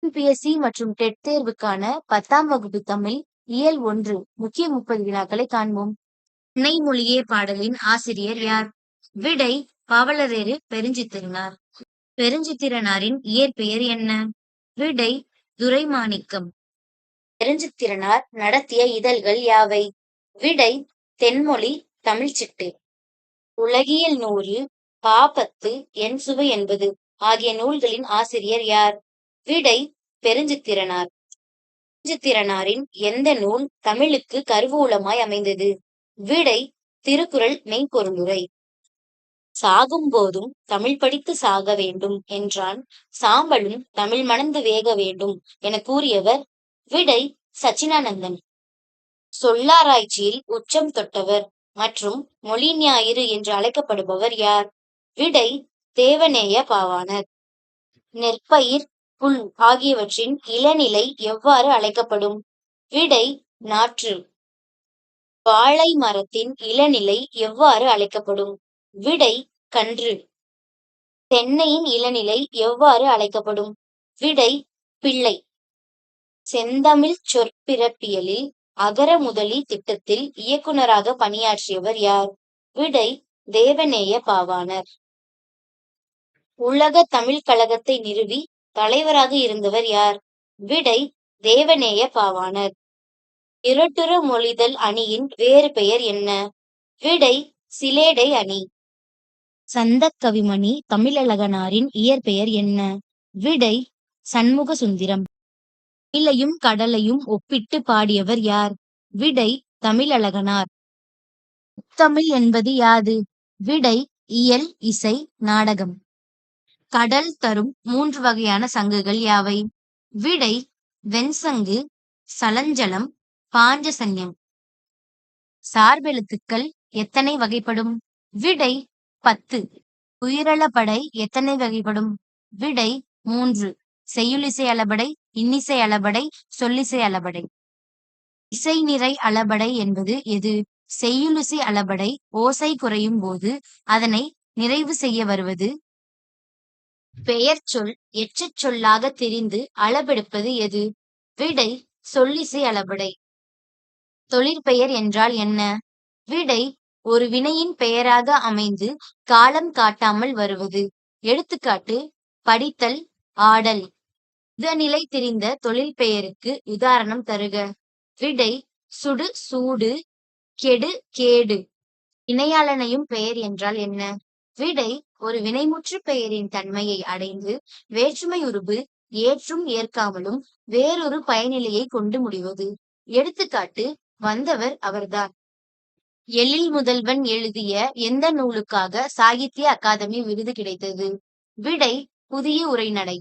TNPSC மற்றும் dead தேர்வுக்கான 10ஆம் வகுப்பு தமிழ் இயல் 1 முக்கிய 30 வினாக்களை காண்போம். "அன்னை மொழியே" பாடலின் ஆசிரியர் யார்? விடை: பாவலரேறு பெருஞ்சித்திரனார். பெருஞ்சித்திரனாரின் இயற்பெயர் என்ன? விடை: துரைமாணிக்கம். பெருஞ்சித்திரனார் நடத்திய இதழ்கள் யாவை? விடை: தென்மொழி, தமிழ்ச்சிட்டு. உலகியல் 100, பா. 10, என் சுவை 80 ஆகிய நூல்களின் ஆசிரியர் யார்? விடை: பெருஞ்சித்திரனார். பெருஞ்சித்திரனாரின் எந்த நூல் தமிழுக்கு கருவூலமாய் அமைந்தது? விடை: திருக்குறள் மெய்ப்பொருளுரை. "சாகும் போதும் தமிழ் படித்து சாக வேண்டும் என்றான், சாம்பலும் தமிழ் மணந்து வேக வேண்டும்" என கூறியவர்? விடை: சச்சினானந்தன். சொல்லாராய்ச்சியில் உச்சம் தொட்டவர் மற்றும் மொழி ஞாயிறு என்று அழைக்கப்படுபவர் யார்? விடை: தேவநேய பாவாணர். நெற்பயிர், புல் ஆகியவற்றின் இளநிலை எவ்வாறு அழைக்கப்படும்? விடை: நாற்று. வாழை மரத்தின் இளநிலை எவ்வாறு அழைக்கப்படும்? விடை: கன்று. தென்னையின் இளநிலை எவ்வாறு அழைக்கப்படும்? விடை: பிள்ளை. செந்தமிழ் சொற்பிறப்பியலில் அகர முதலி திட்டத்தில் இயக்குனராக பணியாற்றியவர் யார்? விடை: தேவநேய பாவாணர். உலக தமிழ்க் கழகத்தை நிறுவி தலைவராக இருந்தவர் யார்? விடை: தேவநேய பாவாணர். இருட்டுற மொழிதல் அணியின் வேறு பெயர் என்ன? விடை: சிலேடை அணி. சந்தக்கவிமணி தமிழழகனாரின் இயற்பெயர் என்ன? விடை: சண்முகசுந்தரம். தமிழையும் கடலையும் ஒப்பிட்டு பாடியவர் யார்? விடை: தமிழழகனார். முத்தமிழ் என்பது யாது? விடை: இயல், இசை, நாடகம். கடல் தரும் 3 வகையான சங்குகள் யாவை? விடை: வெண்சங்கு, சலஞ்சலம், பாஞ்சசன்யம். சார்பெழுத்துக்கள் எத்தனை வகைப்படும்? விடை: 10. உயிரளபடை எத்தனை வகைப்படும்? விடை: 3. செய்யுளிசை அளபடை, இன்னிசை அளபடை, சொல்லிசை அளபடை. இசைநிறை அளபடை என்பது எது? செய்யுளிசை அளபடை ஓசை குறையும் போது அதனை நிறைவு செய்ய வருவது. பெயர் சொல் எச்சச் சொல்லாக திரிந்து அளபெடுப்பது எது? விடை: சொல்லிசை அளபடை. தொழிற்பெயர் என்றால் என்ன? விடை: ஒரு வினையின் பெயராக அமைந்து காலம் காட்டாமல் வருவது. எடுத்துக்காட்டு: படித்தல், ஆடல். யுதநிலை திரிந்த தொழில் பெயருக்கு உதாரணம் தருக. விடை: சுடு, சூடு, கெடு, கேடு. இணையாளனையும் பெயர் என்றால் என்ன? விடை: ஒரு வினைமுற்று பெயரின் தன்மையை அடைந்து வேற்றுமை உருபு ஏற்றும் ஏற்காமலும் வேறொரு பயனிலையை கொண்டு முடிவது. எடுத்துக்காட்டு: வந்தவர் அவர்தான். எழில் முதல்வன் எழுதிய எந்த நூலுக்காக சாகித்ய அகாதமி விருது கிடைத்தது? விடை: புதிய உரைநடை.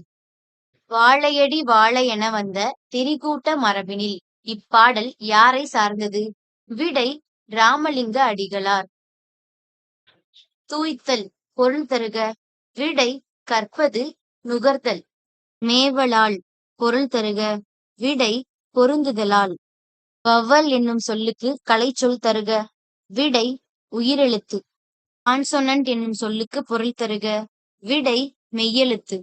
வாழையடி வாழை என வந்த திரிகூட்ட மரபினில் இப்பாடல் யாரை சார்ந்தது? விடை: இராமலிங்க அடிகளார். தூய்த்தல் பொருள் தருக. விடை: கற்பது, நுகர்தல். மேவலால் பொருள் தருக. விடை: பொருந்துதலால். வௌவல் என்னும் சொல்லுக்கு கலைச்சொல் தருக. விடை: உயிரெழுத்து. கான்சொனன்ட் என்னும் சொல்லுக்கு பொருள் தருக. விடை: மெய்யெழுத்து.